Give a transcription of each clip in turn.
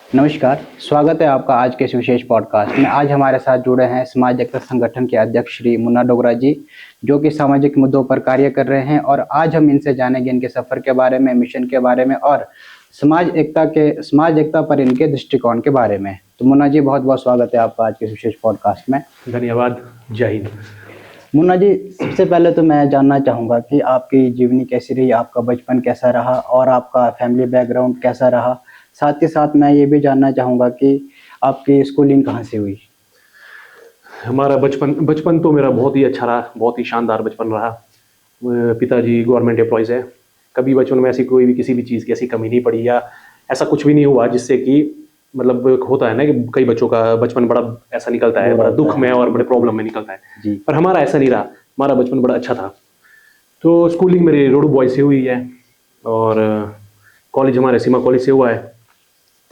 नमस्कार, स्वागत है आपका आज के इस विशेष पॉडकास्ट में। आज हमारे साथ जुड़े हैं समाज एकता संगठन के अध्यक्ष श्री मुन्ना डोगरा जी, जो कि सामाजिक मुद्दों पर कार्य कर रहे हैं। और आज हम इनसे जानेंगे इनके सफर के बारे में, मिशन के बारे में और समाज एकता पर इनके दृष्टिकोण के बारे में। तो मुन्ना जी, बहुत बहुत स्वागत है आपका आज के इस विशेष पॉडकास्ट में। धन्यवाद। जय हिंद। मुन्ना जी, सबसे पहले तो मैं जानना चाहूँगा कि आपकी जीवनी कैसी रही, आपका बचपन कैसा रहा और आपका फैमिली बैकग्राउंड कैसा रहा। साथ ही साथ मैं ये भी जानना चाहूँगा कि आपकी स्कूलिंग कहाँ से हुई। हमारा बचपन तो मेरा बहुत ही अच्छा रहा, बहुत ही शानदार बचपन रहा। पिताजी गवर्नमेंट एम्प्लॉयज़ है। कभी बचपन में ऐसी कोई भी किसी भी चीज़ की ऐसी कमी नहीं पड़ी या ऐसा कुछ भी नहीं हुआ जिससे कि मतलब होता है ना कि कई बच्चों का बचपन बड़ा ऐसा निकलता है, बड़ा दुख में और बड़े प्रॉब्लम में निकलता है जी। पर हमारा ऐसा नहीं रहा। हमारा बचपन बड़ा अच्छा था। तो स्कूलिंग मेरी रोडू बॉय से हुई है और कॉलेज हमारे सीमा कॉलेज से हुआ है।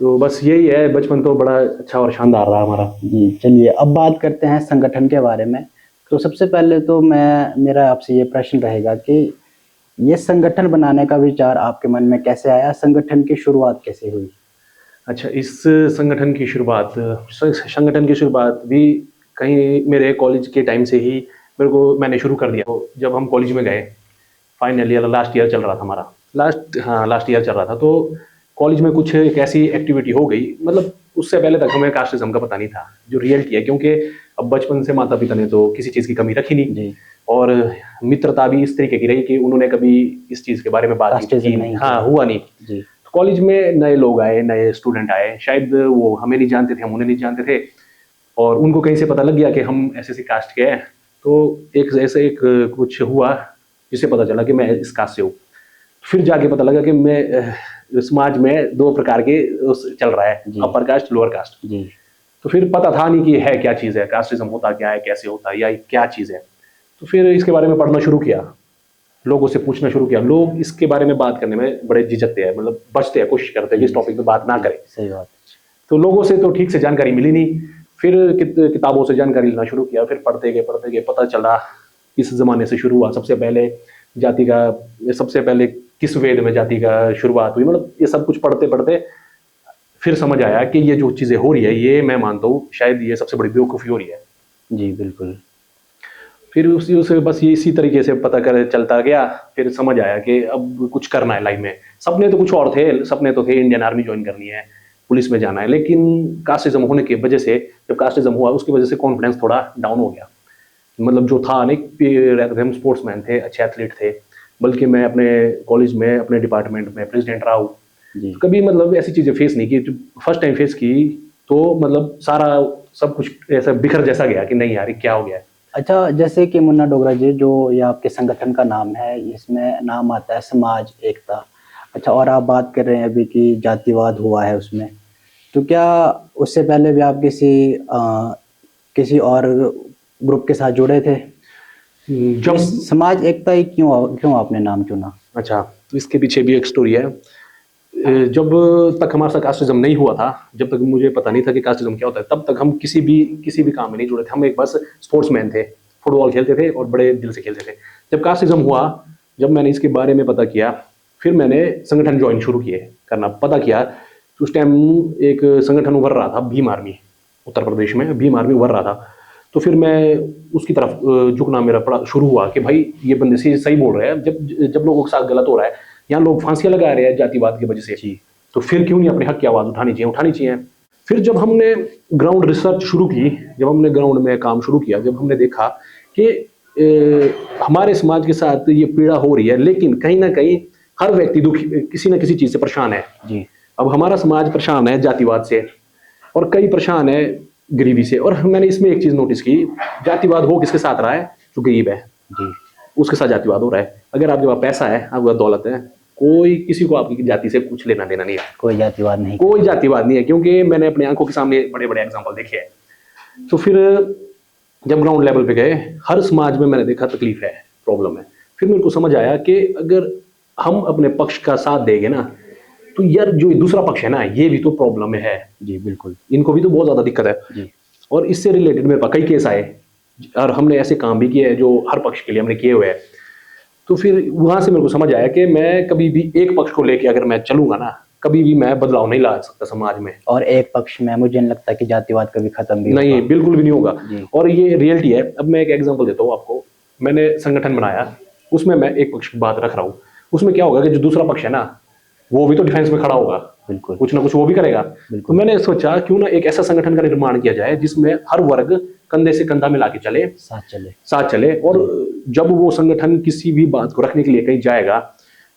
तो बस यही है, बचपन तो बड़ा अच्छा और शानदार रहा हमारा। जी, चलिए अब बात करते हैं संगठन के बारे में। तो सबसे पहले तो मेरा आपसे ये प्रश्न रहेगा कि ये संगठन बनाने का विचार आपके मन में कैसे आया, संगठन की शुरुआत कैसे हुई। अच्छा, इस संगठन की शुरुआत भी कहीं मेरे कॉलेज के टाइम से ही मैंने शुरू कर दिया। तो जब हम कॉलेज में गए, फाइनल ईयर लास्ट ईयर चल रहा था हमारा, लास्ट ईयर चल रहा था। तो कॉलेज में कुछ एक ऐसी एक्टिविटी हो गई, मतलब उससे पहले तक हमें कास्टिज्म का पता नहीं था जो रियलिटी है, क्योंकि अब बचपन से माता पिता ने तो किसी चीज़ की कमी रखी नहीं जी। और मित्रता भी इस तरीके की रही कि उन्होंने कभी इस चीज़ के बारे में बात कास्टिज्म नहीं की। हाँ, हुआ नहीं जी। कॉलेज में नए लोग आए, नए स्टूडेंट आए, शायद वो हमें नहीं जानते थे, हम उन्हें नहीं जानते थे और उनको कहीं से पता लग गया कि हम ऐसे कास्ट के हैं। तो एक कुछ हुआ जिससे पता चला कि मैं इस कास्ट से हूँ। फिर जाके पता लगा कि मैं समाज में दो प्रकार के चल रहा है, अपर कास्ट, लोअर कास्ट जी। तो फिर पता था नहीं कि है क्या चीज़ है, कास्टिज्म होता क्या है, कैसे होता है या क्या चीज़ है। तो फिर इसके बारे में पढ़ना शुरू किया, लोगों से पूछना शुरू किया। लोग इसके बारे में बात करने में बड़े झिझकते हैं, मतलब बचते हैं, कोशिश करते हैं कि इस टॉपिक पे बात ना करें। सही बात। तो लोगों से तो ठीक से जानकारी मिली नहीं। फिर किताबों से जानकारी लेना शुरू किया। फिर पढ़ते गए पता चला किस ज़माने से शुरू हुआ। सबसे पहले किस वेद में जाति का शुरुआत हुई। मतलब ये सब कुछ पढ़ते पढ़ते फिर समझ आया कि ये जो चीज़ें हो रही है, ये मैं मानता हूँ शायद ये सबसे बड़ी बेवकूफ़ी हो रही है। जी बिल्कुल। फिर उसे बस ये इसी तरीके से पता कर चलता गया। फिर समझ आया कि अब कुछ करना है लाइफ में। सपने तो कुछ और थे, सपने तो थे इंडियन आर्मी ज्वाइन करनी है, पुलिस में जाना है, लेकिन कास्टिज्म होने की वजह से, जब कास्टिज्म हुआ उसकी वजह से कॉन्फिडेंस थोड़ा डाउन हो गया। मतलब जो था नहीं, हम स्पोर्ट्समैन थे, अच्छे एथलीट थे, बल्कि मैं अपने कॉलेज में अपने डिपार्टमेंट में प्रेसिडेंट रहा हूँ। तो कभी मतलब ऐसी चीज़ें फेस नहीं की। फर्स्ट टाइम फेस की तो मतलब सारा सब कुछ ऐसा बिखर जैसा गया कि नहीं यार क्या हो गया है। अच्छा, जैसे कि मुन्ना डोगरा जी, जो ये आपके संगठन का नाम है, इसमें नाम आता है समाज एकता। अच्छा, और आप बात कर रहे हैं अभी कि जातिवाद हुआ है उसमें, तो क्या उससे पहले भी आप किसी और ग्रुप के साथ जुड़े थे? जब समाज एकता ही क्यों आपने नाम चुना? अच्छा, तो इसके पीछे भी एक स्टोरी है। जब तक हमारे साथ कास्टिज्म नहीं हुआ था, जब तक मुझे पता नहीं था कि कास्टिज्म क्या होता है, तब तक हम किसी भी काम में नहीं जुड़े थे। हम एक बस स्पोर्ट्समैन थे, फुटबॉल खेलते थे और बड़े दिल से खेलते थे। जब कास्टिज्म हुआ, जब मैंने इसके बारे में पता किया, फिर मैंने संगठन ज्वाइन शुरू किए करना, पता किया। तो उस टाइम एक संगठन उभर रहा था, भीम आर्मी, उत्तर प्रदेश में भीम आर्मी उभर रहा था। तो फिर मैं उसकी तरफ झुकना मेरा पड़ा शुरू हुआ कि भाई ये बंदे सही बोल रहे हैं। जब लोगों के साथ गलत हो रहा है, यहाँ लोग फांसियां लगा रहे हैं जातिवाद की वजह से, तो फिर क्यों नहीं अपने हक की आवाज़ उठानी चाहिए। फिर जब हमने ग्राउंड रिसर्च शुरू की, जब हमने ग्राउंड में काम शुरू किया, जब हमने देखा कि हमारे समाज के साथ ये पीड़ा हो रही है, लेकिन कहीं ना कहीं हर व्यक्ति दुखी, किसी न किसी चीज़ से परेशान है जी। अब हमारा समाज परेशान है जातिवाद से और कई परेशान है गरीबी से। और मैंने इसमें एक चीज़ नोटिस की, जातिवाद हो किसके साथ रहा है? जो गरीब है जी, उसके साथ जातिवाद हो रहा है। अगर आपके पास पैसा है, आपके पास दौलत है, कोई किसी को आपकी जाति से कुछ लेना देना नहीं है। कोई जातिवाद नहीं है, क्योंकि मैंने अपने आंखों के सामने बड़े बड़े एग्जाम्पल देखे हैं। तो फिर जब ग्राउंड लेवल पे गए, हर समाज में मैंने देखा तकलीफ है, प्रॉब्लम है। फिर मेरे को समझ आया कि अगर हम अपने पक्ष का साथ देंगे ना, तो यार जो दूसरा पक्ष है ना, ये भी तो प्रॉब्लम में है जी। बिल्कुल, इनको भी तो बहुत ज़्यादा दिक्कत है जी। और इससे रिलेटेड मेरे पास कई केस आए और हमने ऐसे काम भी किए हैं जो हर पक्ष के लिए हमने किए हुए हैं। तो फिर वहाँ से मेरे को समझ आया कि मैं कभी भी एक पक्ष को लेके अगर मैं चलूँगा ना, कभी भी मैं बदलाव नहीं ला सकता समाज में। और एक पक्ष में मुझे नहीं लगता कि जातिवाद कभी खत्म भी नहीं, होगा। बिल्कुल भी नहीं होगा। जी। और ये रियलिटी है। अब मैं एक एग्जांपल देता हूँ आपको। मैंने संगठन बनाया, उसमें मैं एक पक्ष की बात रख रहा हूँ। उसमें क्या होगा कि जो दूसरा पक्ष है ना, वो भी तो डिफेंस में खड़ा होगा, बिल्कुल कुछ ना कुछ वो भी करेगा। तो मैंने सोचा क्यों ना एक ऐसा संगठन का निर्माण किया जाए जिसमें हर वर्ग कंधे से कंधा मिला के चले, साथ चले। और जब वो संगठन किसी भी बात को रखने के लिए कहीं जाएगा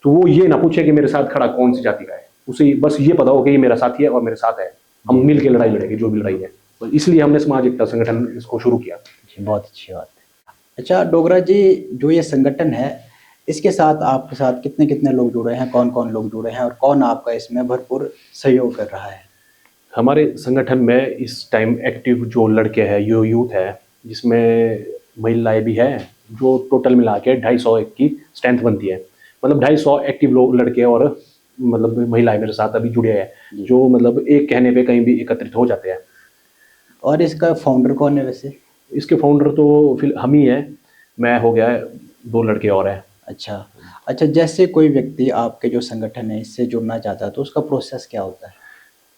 तो वो ये ना पूछे कि मेरे साथ खड़ा कौन सी जाति का है, उसे बस ये पता हो कि ये मेरा साथी है और मेरे साथ है, हम मिल के लड़ाई लड़ेंगे जो भी लड़ाई है। तो इसलिए हमने समाज एकता संगठन इसको शुरू किया। जी, बहुत अच्छी बात है। अच्छा डोगरा जी, जो ये संगठन है, इसके साथ आपके साथ कितने कितने लोग जुड़े हैं, कौन कौन लोग जुड़े हैं और कौन आपका इसमें भरपूर सहयोग कर रहा है? हमारे संगठन में इस टाइम एक्टिव जो लड़के हैं, यो यूथ है, जिसमें महिलाएं भी हैं, जो टोटल मिला के 250 की स्ट्रेंथ बनती है। मतलब 250 एक्टिव लोग लड़के और मतलब महिलाएं मेरे साथ अभी जुड़े हैं, जो मतलब एक कहने पे कहीं भी एकत्रित हो जाते हैं। और इसका फाउंडर कौन है वैसे? इसके फाउंडर तो फिर हम ही हैं, मैं हो गया, 2 लड़के और हैं। अच्छा अच्छा, जैसे कोई व्यक्ति आपके जो संगठन है इससे जुड़ना चाहता है तो उसका प्रोसेस क्या होता है?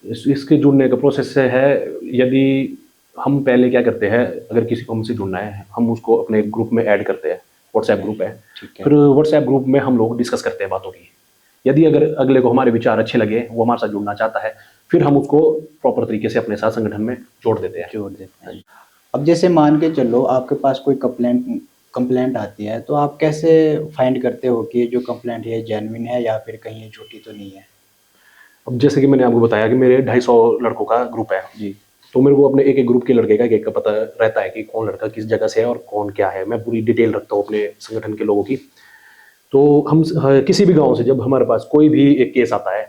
इसके जुड़ने का प्रोसेस है, यदि हम पहले क्या करते हैं, अगर किसी को हमसे जुड़ना है, हम उसको अपने ग्रुप में ऐड करते हैं। व्हाट्सएप ग्रुप है, फिर व्हाट्सएप ग्रुप में हम लोग डिस्कस करते हैं बातों की। यदि अगर अगले को हमारे विचार अच्छे लगे, वो हमारे साथ जुड़ना चाहता है, फिर हम उसको प्रॉपर तरीके से अपने साथ संगठन में जोड़ देते हैं। अब जैसे मान के चलो आपके पास कोई कंप्लेंट आती है, तो आप कैसे फाइंड करते हो कि जो कंप्लेंट है जेन्युइन है या फिर कहीं ये झूठी तो नहीं है? अब जैसे कि मैंने आपको बताया कि मेरे 250 लड़कों का ग्रुप है जी, तो मेरे को अपने एक एक ग्रुप के लड़के का एक का पता रहता है कि कौन लड़का किस जगह से है और कौन क्या है। मैं पूरी डिटेल रखता हूँ अपने संगठन के लोगों की। तो हम किसी भी गांव से जब हमारे पास कोई भी एक केस आता है,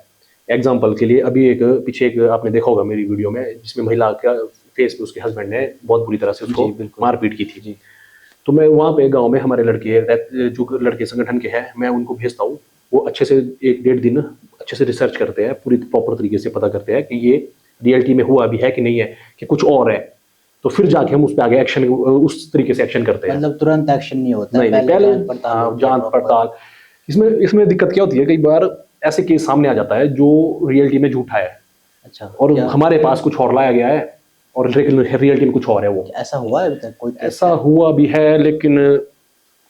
एग्जांपल के लिए अभी एक पीछे एक आपने देखा होगा मेरी वीडियो में, जिसमें महिला का फेस पे उसके हस्बैंड ने बहुत बुरी तरह से उसको मारपीट की थी। तो मैं वहाँ पे गांव में हमारे लड़के जो लड़के संगठन के हैं, मैं उनको भेजता हूँ। वो अच्छे से 1-1.5 दिन अच्छे से रिसर्च करते हैं, पूरी प्रॉपर तरीके से पता करते हैं कि ये रियलिटी में हुआ भी है कि नहीं है, कि कुछ और है। तो फिर जाके हम उस पर आगे एक्शन, उस तरीके से एक्शन करते हैं। मतलब तुरंत एक्शन नहीं होता? नहीं, पहले जांच पड़ताल। इसमें दिक्कत क्या होती है, कई बार ऐसे केस सामने आ जाता है जो रियलिटी में झूठा है। अच्छा, और हमारे पास कुछ और लाया गया है और लेकिन रियलिटी में कुछ और है। वो ऐसा हुआ है अभी तक कोई? ऐसा हुआ भी है, लेकिन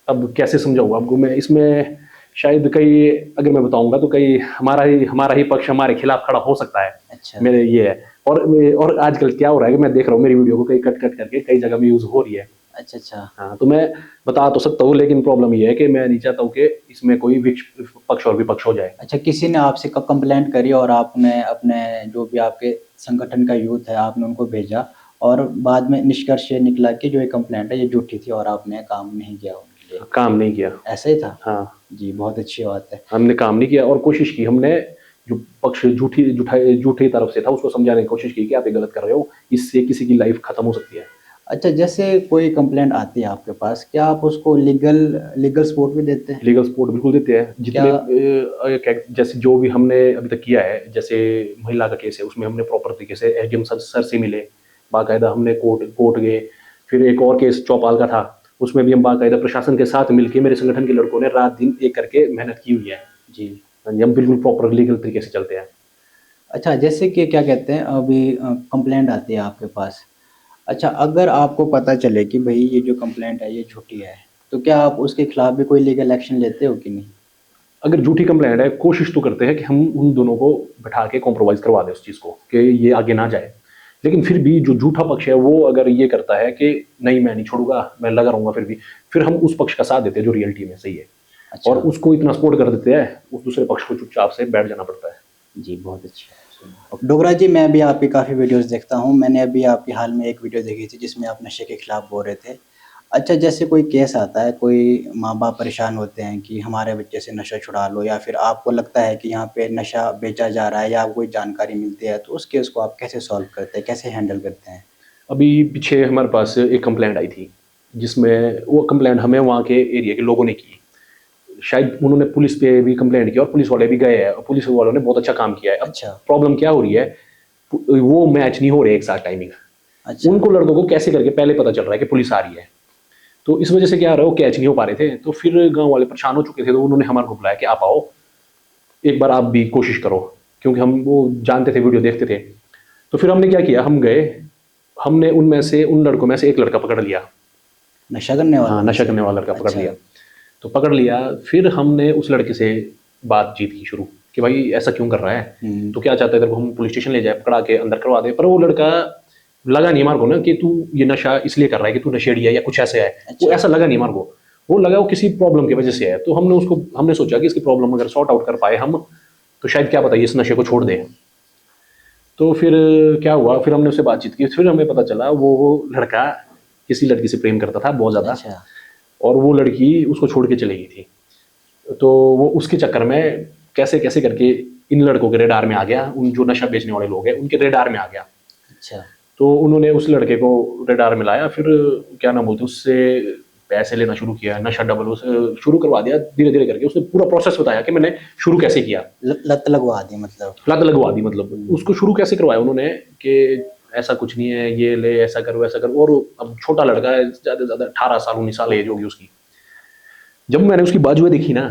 अब कैसे समझाऊँ आपको मैं, इसमें शायद कई, अगर मैं बताऊंगा तो कई हमारा ही पक्ष हमारे खिलाफ खड़ा हो सकता है। अच्छा। मेरे ये है। और आजकल क्या हो रहा है कि मैं देख रहा हूँ मेरी वीडियो को कई कट करके कई जगह में यूज हो रही है। अच्छा। हाँ, तो मैं बता तो सकता हूँ, लेकिन प्रॉब्लम ये है कि मैं नहीं चाहता हूँ कि इसमें कोई पक्ष और विपक्ष हो जाए। अच्छा, किसी ने आपसे कंप्लेंट करी और आपने अपने जो भी आपके संगठन का यूथ है आपने उनको भेजा और बाद में निष्कर्ष ये निकला कि जो ये कंप्लेंट है ये झूठी थी और आपने काम नहीं किया उनके लिए? काम नहीं किया। ऐसा ही था? हाँ जी, बहुत अच्छी बात है। हमने काम नहीं किया और कोशिश की हमने, जो पक्ष झूठी तरफ से था उसको समझाने की कोशिश की कि आप ये गलत कर रहे हो, इससे किसी की लाइफ खत्म हो सकती है। अच्छा, जैसे कोई कंप्लेंट आती है आपके पास, क्या आप उसको लीगल सपोर्ट भी देते हैं? लीगल सपोर्ट बिल्कुल देते हैं। जितने जैसे जो भी हमने अभी तक किया है, जैसे महिला का केस है उसमें हमने प्रॉपर तरीके से एसडीएम सर से मिले, बाकायदा हमने कोर्ट गए। फिर एक और केस चौपाल का था, उसमें भी हम बाकायदा प्रशासन के साथ मिलके मेरे संगठन के लड़कों ने रात दिन एक करके मेहनत की हुई है जी। हम बिल्कुल प्रॉपर लीगल तरीके से चलते हैं। अच्छा, जैसे कि क्या कहते हैं अभी कंप्लेंट आती है आपके पास, अच्छा अगर आपको पता चले कि भाई ये जो कंप्लेंट है ये झूठी है, तो क्या आप उसके खिलाफ भी कोई लीगल एक्शन लेते हो कि नहीं? अगर झूठी कंप्लेंट है, कोशिश तो करते हैं कि हम उन दोनों को बैठा के कॉम्प्रोमाइज करवा दें उस चीज़ को, कि ये आगे ना जाए। लेकिन फिर भी जो झूठा पक्ष है वो अगर ये करता है कि नहीं मैं नहीं छोड़ूंगा, मैं लगा रहूंगा, फिर हम उस पक्ष का साथ देते हैं जो रियलिटी में सही है। अच्छा। और उसको इतना सपोर्ट कर देते हैं, उस दूसरे पक्ष को चुपचाप से बैठ जाना पड़ता है। जी, बहुत अच्छा। डोगरा जी, मैं भी आपकी काफ़ी वीडियोस देखता हूँ। मैंने अभी आपकी हाल में एक वीडियो देखी थी जिसमें आप नशे के खिलाफ बोल रहे थे। अच्छा, जैसे कोई केस आता है, कोई माँ-बाप परेशान होते हैं कि हमारे बच्चे से नशा छुड़ा लो, या फिर आपको लगता है कि यहाँ पे नशा बेचा जा रहा है या कोई जानकारी मिलती है, तो उस केस को आप कैसे सॉल्व करते हैं, कैसे हैंडल करते हैं? अभी पीछे हमारे पास एक कंप्लेंट आई थी, जिसमें वो कंप्लेंट हमें वहाँ के एरिया के लोगों ने की। शायद उन्होंने पुलिस पे भी कंप्लेंट की और पुलिस वाले भी गए हैं, पुलिस वालों ने बहुत अच्छा काम किया है। अच्छा। प्रॉब्लम क्या हो रही है, वो मैच नहीं हो रहे एक साथ टाइमिंग। अच्छा। उनको लड़कों को कैसे करके पहले पता चल रहा है कि पुलिस आ रही है, तो इस वजह से क्या रहा है, वो कैच नहीं हो पा रहे थे। तो फिर गांव वाले परेशान हो चुके थे, तो उन्होंने हमारे को बुलाया कि आप आओ, एक बार आप भी कोशिश करो क्योंकि हम वो जानते थे, वीडियो देखते थे। तो फिर हमने क्या किया, हम गए, हमने उनमें से उन लड़कों में से एक लड़का पकड़ लिया। नशा करने वाला? हाँ, नशा करने वाला लड़का पकड़ अच्छा। लिया। तो पकड़ लिया, फिर हमने उस लड़के से बातचीत की शुरू कि भाई ऐसा क्यों कर रहा है, तो क्या चाहता है, तेरे को हम पुलिस स्टेशन ले जाए, पकड़ा के अंदर करवा दे। पर वो लड़का लगा नहीं हमारे को ना कि तू ये नशा इसलिए कर रहा है कि तू नशेड़ी है या कुछ ऐसे है। अच्छा। वो ऐसा लगा नहीं हमारे को, वो लगा वो किसी प्रॉब्लम की वजह से है। तो हमने सोचा कि इसकी प्रॉब्लम अगर सॉर्ट आउट कर पाए हम, तो शायद क्या पता ये इस नशे को छोड़ दे। तो फिर क्या हुआ, फिर हमने उससे बातचीत की, फिर हमें पता चला वो लड़का किसी लड़की से प्रेम करता था बहुत ज़्यादा। अच्छा। और वो लड़की उसको छोड़ के चली गई थी। तो वो उसके चक्कर में कैसे कैसे करके इन लड़कों के रेडार में आ गया, उन जो नशा बेचने वाले लोग हैं उनके रेडार में आ गया। अच्छा। तो उन्होंने उस लड़के को रेडार में लाया, फिर क्या नाम बोलते, उससे पैसे लेना शुरू किया, नशा डबल उसे शुरू करवा दिया धीरे धीरे करके। उसने पूरा प्रोसेस बताया कि मैंने शुरू कैसे किया। लत लगवा दी मतलब? लत लगवा दी मतलब। उसको शुरू कैसे करवाया उन्होंने कि ऐसा कुछ नहीं है, ये ले, ऐसा करो ऐसा करो। और अब छोटा लड़का है, ज़्यादा से ज़्यादा 18 साल 19 साल एज होगी उसकी। जब मैंने उसकी बाजुएं देखी ना,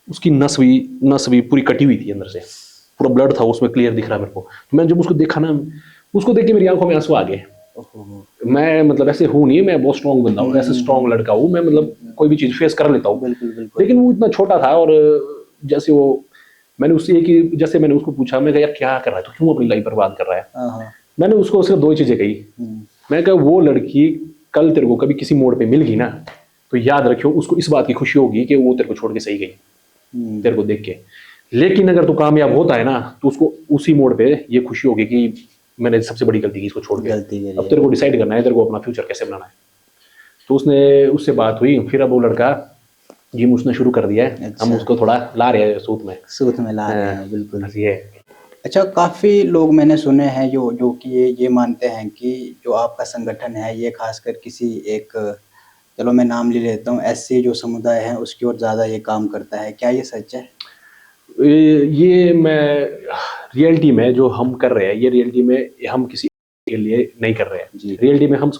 उसकी नस भी पूरी कटी हुई थी अंदर से, पूरा ब्लड था उसमें, क्लियर दिख रहा मेरे को। तो मैंने जब उसको देखा ना, उसको देख के मेरी आंखों में आंसू आ गए। मैं मतलब ऐसे हूँ नहीं, मैं बहुत स्ट्रॉन्ग बंदा हूँ, ऐसे स्ट्रॉन्ग लड़का हूँ मैं, मतलब कोई भी चीज़ फेस कर लेता हूँ। लेकिन वो इतना छोटा था। और जैसे वो मैंने उससे एक ही, जैसे मैंने उसको पूछा, मैं कहा यार क्या कर रहा है, तो क्यों अपनी लाइफ बर्बाद कर रहा है। मैंने उसको सिर्फ 2 चीज़ें कही। मैं कहा वो लड़की कल तेरे को कभी किसी मोड़ पे मिल गई ना, तो याद रखियो उसको इस बात की खुशी होगी कि वो तेरे को छोड़ के सही गई, तेरे को देख के। लेकिन अगर तू कामयाब होता है ना, तो उसको उसी मोड़ पे ये खुशी होगी कि मैंने सबसे बड़ी गलती की इसको छोड़ के। अब तेरे को डिसाइड करना है तेरे को अपना फ्यूचर कैसे बनाना है। तो उससे बात हुई, फिर अब वो लड़का जिम उसने शुरू कर दिया है। अच्छा। हम उसको थोड़ा ला रहे हैं सूत में ला रहे हैं, बिल्कुल। बस ये। अच्छा, काफ़ी लोग मैंने सुने हैं जो कि ये मानते हैं कि जो आपका संगठन है ये खासकर किसी एक, चलो मैं नाम ले लेता हूँ, एससी जो समुदाय है उसकी ओर ज़्यादा ये काम करता है। क्या ये सच है? ये मैं रियलिटी में जो हम कर रहे हैं, ये रियलिटी में हम किसी के लिए नहीं कर रहे हैं। रियलिटी में हम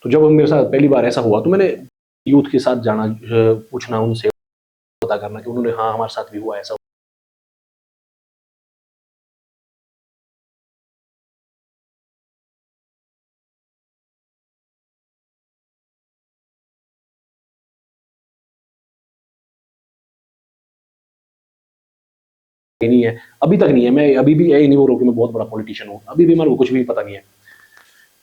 तो जब मेरे साथ पहली बार ऐसा हुआ, तो मैंने यूथ के साथ जाना, पूछना उनसे, पता करना कि उन्होंने हाँ हमारे साथ भी हुआ ऐसा। नहीं है, अभी तक नहीं है। मैं अभी भी यही नहीं बोल रहा कि मैं बहुत बड़ा पॉलिटिशियन हूँ, अभी भी मेरे को कुछ भी पता नहीं है।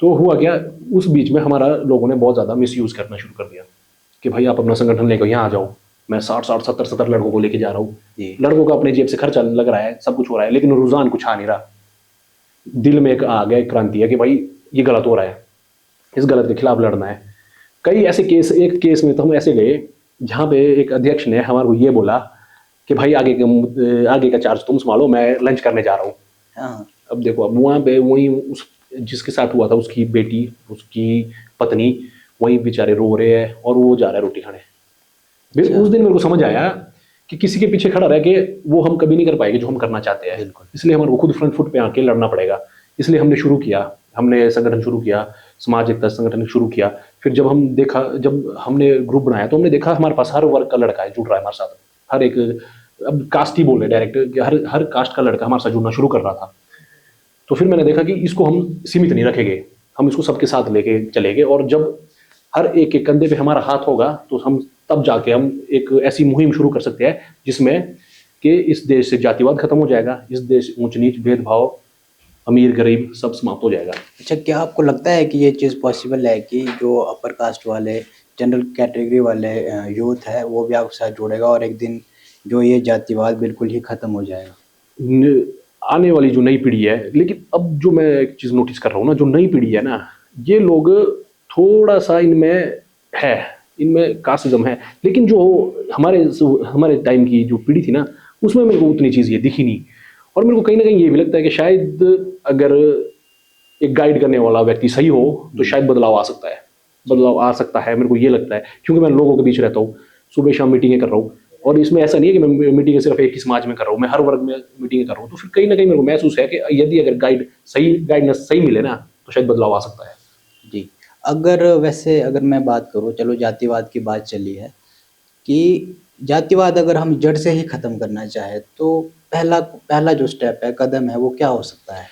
तो हुआ क्या, उस बीच में हमारा लोगों ने बहुत ज़्यादा मिसयूज़ करना शुरू कर दिया कि भाई आप अपना संगठन लेकर यहाँ आ जाओ, मैं 60 70 लड़कों को लेके जा रहा हूँ। लड़कों का अपने जेब से खर्चा लग रहा है, सब कुछ हो रहा है, लेकिन रुझान कुछ आ नहीं रहा। दिल में एक आ गया, एक क्रांति है कि भाई ये गलत हो रहा है, इस गलत के खिलाफ लड़ना है। कई ऐसे केस, एक केस में तो हम ऐसे गए जहाँ पे एक अध्यक्ष ने हमारे को ये बोला कि भाई आगे का चार्ज तुम संभालो, मैं लंच करने जा रहा हूँ। अब देखो, अब वहाँ पे वही उस जिसके साथ हुआ था उसकी बेटी, उसकी पत्नी वहीं बेचारे रो रहे हैं और वो जा रहा है रोटी खाने। फिर उस दिन मेरे को समझ आया कि किसी के पीछे खड़ा रह के वो हम कभी नहीं कर पाएंगे जो हम करना चाहते हैं। बिल्कुल। इसलिए हमारे को खुद फ्रंट फुट पे आके लड़ना पड़ेगा। इसलिए हमने शुरू किया, हमने संगठन शुरू किया, समाज एकता संगठन शुरू किया। फिर जब हमने ग्रुप बनाया तो हमने देखा हमारे पास हर वर्ग का लड़का है जुड़ रहा है हमारे साथ। हर एक, अब कास्ट ही बोल रहे डायरेक्ट, हर कास्ट का लड़का हमारे साथ जुड़ना शुरू कर रहा था। तो फिर मैंने देखा कि इसको हम सीमित नहीं रखेंगे, हम इसको सबके साथ लेके चलेंगे, और जब हर एक के कंधे पे हमारा हाथ होगा तो हम तब जाके हम एक ऐसी मुहिम शुरू कर सकते हैं जिसमें कि इस देश से जातिवाद खत्म हो जाएगा, इस देश ऊंच नीच भेदभाव अमीर गरीब सब समाप्त हो जाएगा। अच्छा, क्या आपको लगता है कि ये चीज़ पॉसिबल है कि जो अपर कास्ट वाले, जनरल कैटेगरी वाले यूथ है वो भी आपके साथ जुड़ेगा और एक दिन जो ये जातिवाद बिल्कुल ही खत्म हो जाएगा? आने वाली जो नई पीढ़ी है, लेकिन अब जो मैं एक चीज़ नोटिस कर रहा हूँ ना, जो नई पीढ़ी है ना, ये लोग थोड़ा सा इनमें कास्टिज्म है, लेकिन जो हमारे टाइम की जो पीढ़ी थी ना, उसमें मेरे को उतनी चीज़ ये दिखी नहीं। और मेरे को कहीं ना कहीं ये भी लगता है कि शायद अगर एक गाइड करने वाला व्यक्ति सही हो तो शायद बदलाव आ सकता है, मेरे को ये लगता है, क्योंकि मैं लोगों के बीच रहता हूँ, सुबह शाम मीटिंगें कर रहा हूँ, और इसमें ऐसा नहीं है कि मैं मीटिंगें सिर्फ एक ही समाज में कर रहा हूँ, मैं हर वर्ग में मीटिंगें कर रहा हूँ। तो फिर कहीं ना कहीं मेरे को महसूस है कि यदि अगर गाइडेंस सही मिले ना तो शायद बदलाव आ सकता है। जी। अगर मैं बात करूँ, चलो जातिवाद की बात चली है, कि जातिवाद अगर हम जड़ से ही खत्म करना चाहे तो पहला पहला जो स्टेप है, कदम है, वो क्या हो सकता है?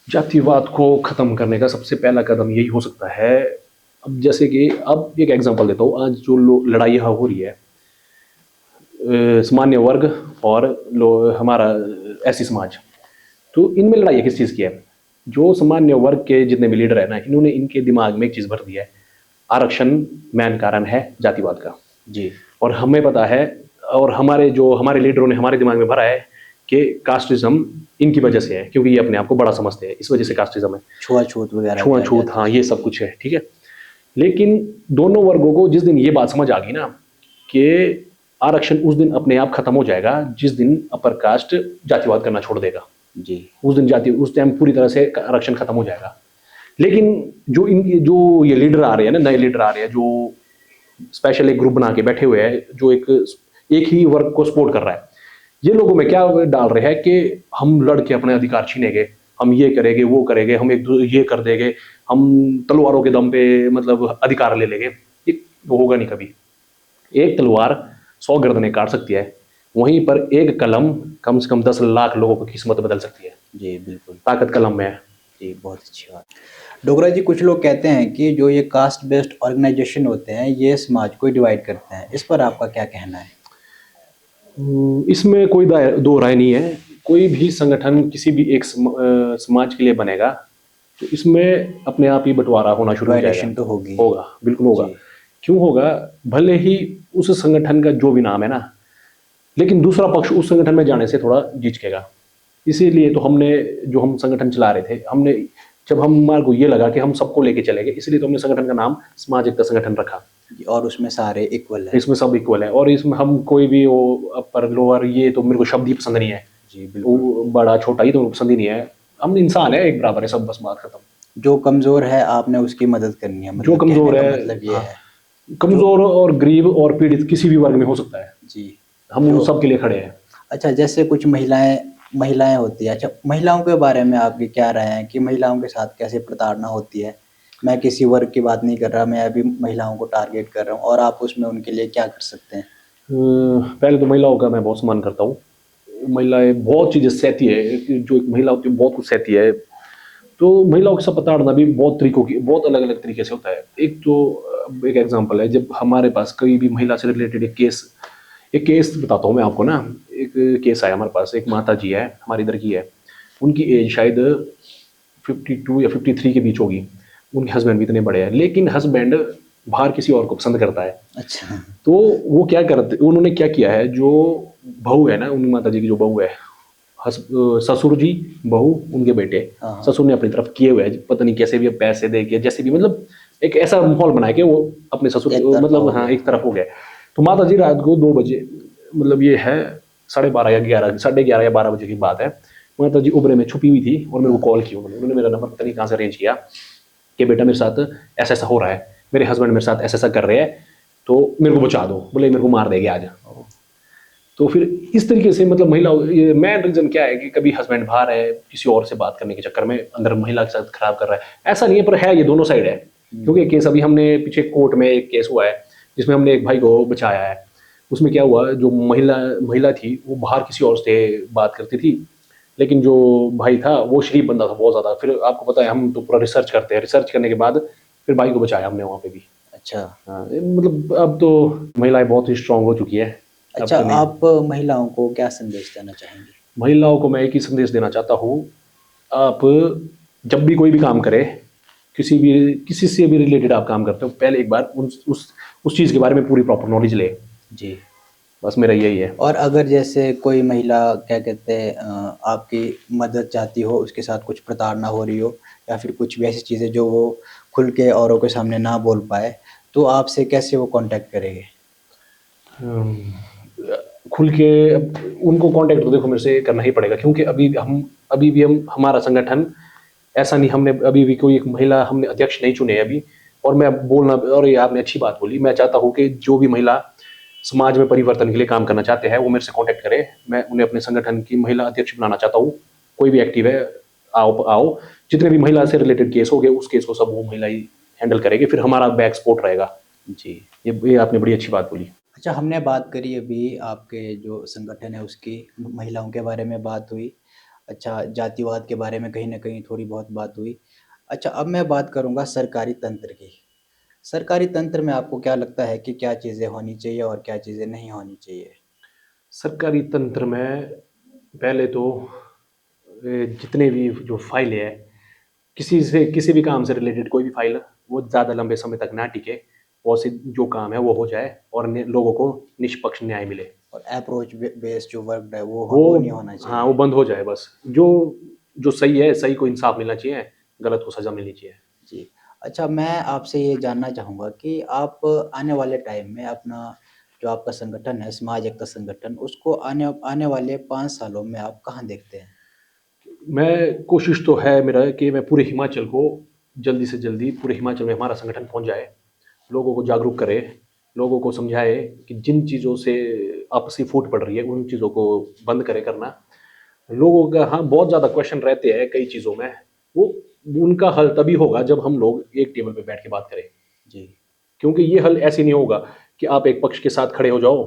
जातिवाद को खत्म करने का सबसे पहला कदम यही हो सकता है, अब जैसे कि अब एक एग्जांपल देता हूँ, आज जो लड़ाई यहाँ हो रही है सामान्य वर्ग और हमारा एससी समाज, तो इनमें लड़ाई किस चीज़ की है? जो सामान्य वर्ग के जितने भी लीडर है ना, इन्होंने इनके दिमाग में एक चीज़ भर दी है, आरक्षण मेन कारण है जातिवाद का। जी। और हमें पता है, और हमारे लीडरों ने हमारे दिमाग में भरा है कि कास्टिज्म इनकी वजह से है, क्योंकि ये अपने आप को बड़ा समझते हैं, इस वजह से कास्टिज्म है, छुआछूत वगैरह, छुआछूत, हाँ ये सब कुछ है, ठीक है। लेकिन दोनों वर्गों को जिस दिन ये बात समझ आ गई ना कि आरक्षण उस दिन अपने आप खत्म हो जाएगा जिस दिन अपर कास्ट जातिवाद करना छोड़ देगा। जी। उस टाइम पूरी तरह से आरक्षण खत्म हो जाएगा। लेकिन जो ये लीडर आ रहे हैं ना, नए लीडर आ रहे हैं, जो स्पेशल एक ग्रुप बना के बैठे हुए हैं, जो एक ही वर्ग को सपोर्ट कर रहा है, ये लोगों में क्या डाल रहे हैं कि हम लड़ के अपने अधिकार छीनेंगे, हम ये करेंगे वो करेंगे, हम ये कर देंगे, हम तलवारों के दम पे मतलब अधिकार ले लेंगे। ये होगा नहीं कभी। एक तलवार 100 गर्दनें काट सकती है, वहीं पर एक कम से कम 10 लाख लोगों की किस्मत बदल सकती है। जी बिल्कुल, ताकत कलम में है। जी बहुत अच्छी बात। डोगरा जी, कुछ लोग कहते हैं कि जो ये कास्ट बेस्ड ऑर्गेनाइजेशन होते हैं ये समाज को डिवाइड करते हैं, इस पर आपका क्या कहना है? इसमें कोई दो राय नहीं है। कोई भी संगठन किसी भी एक समाज के लिए बनेगा तो इसमें अपने आप ही बंटवारा होना शुरू हो जाएगा। तो होगी, होगा, बिल्कुल होगा। क्यों होगा? भले ही उस संगठन का जो भी नाम है ना, लेकिन दूसरा पक्ष उस संगठन में जाने से थोड़ा झिझकेगा। इसीलिए तो हम संगठन चला रहे थे, जब हमारे को ये लगा कि हम सबको लेके चलेंगे, इसलिए तो हमने संगठन का नाम समाज एकता संगठन रखा। और उसमें सारे इक्वल है, इसमें सब इक्वल है, और इसमें हम कोई भी वो अपर लोअर ये तो मेरे को शब्द ही पसंद नहीं है। जी बिल्कुल, बड़ा छोटा ही तो पसंद ही नहीं है। हम इंसान है, एक बराबर है सब, बस बात खत्म। जो कमजोर है आपने उसकी मदद करनी है, मतलब जो कमजोर है, मतलब ये है, कमजोर और गरीब और पीड़ित किसी भी वर्ग में हो सकता है जी, हम उन सब के लिए खड़े हैं। अच्छा, जैसे कुछ महिलाएं होती है, अच्छा महिलाओं के बारे में आपकी क्या राय है कि महिलाओं के साथ कैसे प्रताड़ना होती है? मैं किसी वर्ग की बात नहीं कर रहा, मैं अभी महिलाओं को टारगेट कर रहा हूँ, और आप उसमें उनके लिए क्या कर सकते हैं? पहले तो महिलाओं का मैं बहुत सम्मान करता हूँ। महिलाएं बहुत चीज़ें सहती है, जो एक महिला होती है बहुत कुछ सहती है। तो महिलाओं के साथ प्रताड़ना भी बहुत अलग अलग तरीके से होता है। एक एग्जांपल है, जब हमारे पास कोई भी महिला से रिलेटेड एक केस बताता हूँ मैं आपको ना। एक केस आया हमारे पास, एक माता जी है, हमारी इधर की है, उनकी एज शायद 52 या 53 के बीच होगी। उनके हस्बैंड भी इतने बड़े हैं, लेकिन हस्बैंड बाहर किसी और को पसंद करता है। अच्छा, तो वो उन्होंने क्या किया है, जो बहू है ना, उन माता जी की जो बहू है, ससुर जी, बहू, उनके बेटे, ससुर ने अपनी तरफ किए हुए है, पता नहीं कैसे भी पैसे दे के, जैसे भी, मतलब एक ऐसा माहौल बनाया कि वो अपने ससुर मतलब हाँ एक तरफ हो गया। तो माता जी रात को 2 बजे, मतलब ये है 12:30 या 11, 11:30 या 12 बजे की बात है, माता जी उबरे में छुपी हुई थी और मेरे को कॉल की उन्होंने मेरा नंबर पता नहीं कहाँ से अरेंज किया कि बेटा मेरे साथ ऐसा ऐसा हो रहा है, मेरे हस्बैंड मेरे साथ ऐसा ऐसा कर रहे हैं, तो मेरे को बचा दो, बोले मेरे को मार देंगे आज। तो फिर इस तरीके से मतलब महिला, ये मेन रीजन क्या है कि कभी हस्बैंड बाहर है किसी और से बात करने के चक्कर में अंदर महिला के साथ खराब कर रहा है, ऐसा नहीं है पर है, ये दोनों साइड है। क्योंकि केस अभी हमने पीछे कोर्ट में एक केस हुआ है जिसमें हमने एक भाई को बचाया है। उसमें क्या हुआ, जो महिला महिला थी वो बाहर किसी और से बात करती थी, लेकिन जो भाई था वो शरीफ बंदा था बहुत ज़्यादा। फिर आपको पता है हम तो पूरा रिसर्च करते हैं, रिसर्च करने के बाद फिर भाई को बचाया हमने वहाँ पे भी। अच्छा। हाँ, मतलब अब तो महिलाएं बहुत ही स्ट्रांग हो चुकी है। अब अच्छा, तो नहीं। आप महिलाओं को क्या संदेश देना चाहेंगे? महिलाओं को मैं एक ही संदेश देना चाहता हूँ, आप जब भी कोई भी काम करें, किसी से भी रिलेटेड आप काम करते हो, पहले एक बार उस चीज़ के बारे में पूरी प्रॉपर नॉलेज ले। जी। बस मेरा यही है। और अगर जैसे कोई महिला क्या कहते हैं आपकी मदद चाहती हो, उसके साथ कुछ प्रताड़ना हो रही हो या फिर कुछ भी ऐसी चीज़ें जो वो खुल के औरों के सामने ना बोल पाए, तो आपसे कैसे वो कांटेक्ट करेंगे? अम, खुल के अब उनको कांटेक्ट तो देखो मेरे से करना ही पड़ेगा, क्योंकि अभी भी हम हमारा संगठन ऐसा नहीं, हमने अभी भी कोई एक महिला हमने अध्यक्ष नहीं चुने अभी। और मैं बोलना, और ये आपने अच्छी बात बोली, मैं चाहता हूँ कि जो भी महिला समाज में परिवर्तन के लिए काम करना चाहते हैं वो मेरे से कांटेक्ट करें, मैं उन्हें अपने संगठन की महिला अध्यक्ष बनाना चाहता हूँ। कोई भी एक्टिव है, आओ आओ, जितने भी महिला से रिलेटेड केस हो गए उस केस को सब वो महिला ही हैंडल करेगी, फिर हमारा बैक सपोर्ट रहेगा। जी। ये आपने बड़ी अच्छी बात बोली। अच्छा, हमने बात करी अभी आपके जो संगठन है उसकी, महिलाओं के बारे में बात हुई। अच्छा, जातिवाद के बारे में कहीं न कहीं थोड़ी बहुत बात हुई। अच्छा, अब मैं बात करूँगा सरकारी तंत्र की। सरकारी तंत्र में आपको क्या लगता है कि क्या चीज़ें होनी चाहिए और क्या चीज़ें नहीं होनी चाहिए? सरकारी तंत्र में पहले तो जितने भी जो फाइलें है, किसी भी काम से रिलेटेड कोई भी फाइल वो ज़्यादा लंबे समय तक ना टिके, और से जो काम है वो हो जाए और लोगों को निष्पक्ष न्याय मिले। और अप्रोच बेस्ड जो वर्क है वो वो नहीं होना हाँ, चाहिए। वो बंद हो जाए बस। जो जो सही है, सही को इंसाफ मिलना चाहिए, गलत को सजा मिलनी चाहिए। जी। अच्छा, मैं आपसे ये जानना चाहूँगा कि आप आने वाले टाइम में अपना जो आपका संगठन है, समाज एकता संगठन, उसको आने आने वाले 5 सालों में आप कहाँ देखते हैं? मैं कोशिश तो है मेरा कि मैं पूरे हिमाचल को जल्दी से जल्दी, पूरे हिमाचल में हमारा संगठन पहुंच जाए, लोगों को जागरूक करे, लोगों को समझाए कि जिन चीज़ों से आपसी फूट पड़ रही है उन चीज़ों को बंद करे करना। लोगों का हाँ बहुत ज़्यादा क्वेश्चन रहते हैं कई चीज़ों में, वो उनका हल तभी होगा जब हम लोग एक टेबल पे बैठ के बात करें। जी। क्योंकि ये हल ऐसे नहीं होगा कि आप एक पक्ष के साथ खड़े हो जाओ,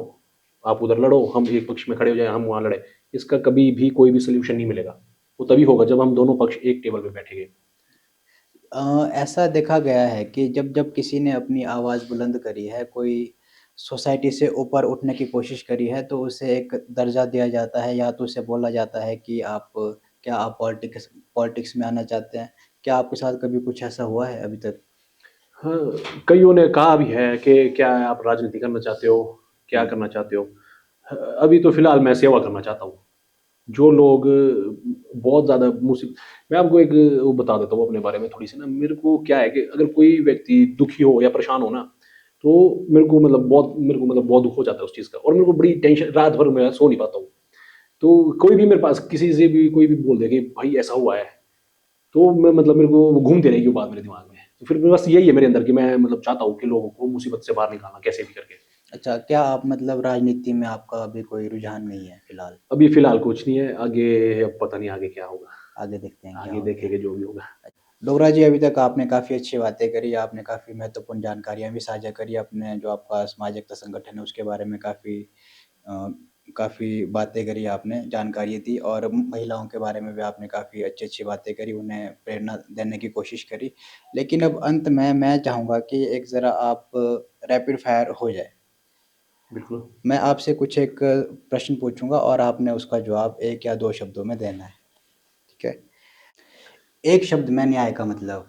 आप उधर लड़ो, हम एक पक्ष में खड़े हो जाए, हम वहाँ लड़े। इसका कभी भी कोई भी सोल्यूशन नहीं मिलेगा। वो तभी होगा जब हम दोनों पक्ष एक टेबल पे बैठेंगे। ऐसा देखा गया है कि जब किसी ने अपनी आवाज़ बुलंद करी है, कोई सोसाइटी से ऊपर उठने की कोशिश करी है, तो उसे एक दर्जा दिया जाता है या तो उसे बोला जाता है कि क्या आप पॉलिटिक्स में आना चाहते हैं? क्या आपके साथ कभी कुछ ऐसा हुआ है अभी तक? हाँ, कईयों ने कहा भी है कि क्या आप राजनीति करना चाहते हो, क्या हुँ। करना चाहते हो। अभी तो फिलहाल मैं सेवा करना चाहता हूँ। जो लोग बहुत ज़्यादा मुसीब मैं आपको एक वो बता देता हूँ अपने बारे में थोड़ी सी ना। मेरे को क्या है कि अगर कोई व्यक्ति दुखी हो या परेशान हो ना, तो मेरे को मतलब बहुत दुख हो जाता है उस चीज़ का, और मेरे को बड़ी टेंशन, रात भर मैं सो नहीं पाता हूँ। तो कोई भी मेरे पास किसी से भी कोई भी बोल दे कि भाई ऐसा हुआ है, तो मैं मतलब मेरे को वो घूमती रहेगी वो बात मेरे दिमाग में। तो फिर बस यही है मेरे अंदर कि मैं मतलब चाहता हूँ कि लोगों को मुसीबत से बाहर निकालना कैसे भी करके। अच्छा, क्या आप मतलब राजनीति में आपका अभी कोई रुझान नहीं है फिलहाल? अभी फिलहाल कुछ नहीं है, आगे अब पता नहीं आगे क्या होगा। आगे देखते हैं क्या आगे होता है। देखेंगे जो भी होगा। डोगरा जी, अभी तक आपने काफ़ी अच्छी बातें करी, आपने काफ़ी महत्वपूर्ण जानकारियाँ भी साझा करी, अपने जो आपका समाज एकता संगठन है उसके बारे में अ, काफ़ी बातें करी आपने, जानकारी दी और महिलाओं के बारे में भी आपने काफ़ी अच्छी-अच्छी बातें करी, उन्हें प्रेरणा देने की कोशिश करी। लेकिन अब अंत में मैं चाहूँगा कि एक ज़रा आप रैपिड फायर हो जाए। बिल्कुल। मैं आपसे कुछ एक प्रश्न पूछूँगा और आपने उसका जवाब 1 या 2 शब्दों में देना है, ठीक है? एक शब्द में न्याय का मतलब,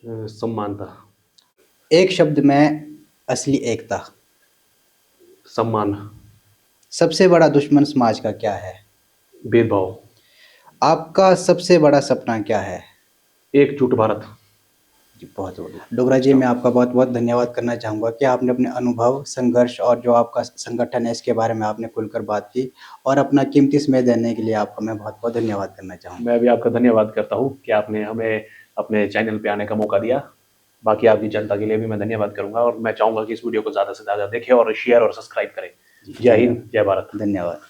समानता। एक शब्द में असली एकता, सम्मान। सबसे बड़ा दुश्मन समाज का क्या है? भेदभाव। आपका सबसे बड़ा सपना क्या है? एकजुट भारत। जी, बहुत बढ़िया। डोगरा जी, मैं आपका बहुत-बहुत धन्यवाद करना चाहूँगा कि आपने अपने अनुभव, संघर्ष और जो आपका संगठन है इसके बारे में आपने खुलकर बात की और अपना कीमती समय देने के लिए आपका मैं बहुत-बहुत धन्यवाद करना चाहूँगा। मैं भी आपका धन्यवाद करता हूँ कि आपने हमें अपने चैनल पे आने का मौका दिया। बाकी आपकी जनता के लिए भी मैं धन्यवाद करूँगा और मैं चाहूँगा कि इस वीडियो को ज़्यादा से ज़्यादा देखें और शेयर और सब्सक्राइब करें। जी, जय हिंद, जय भारत। धन्यवाद।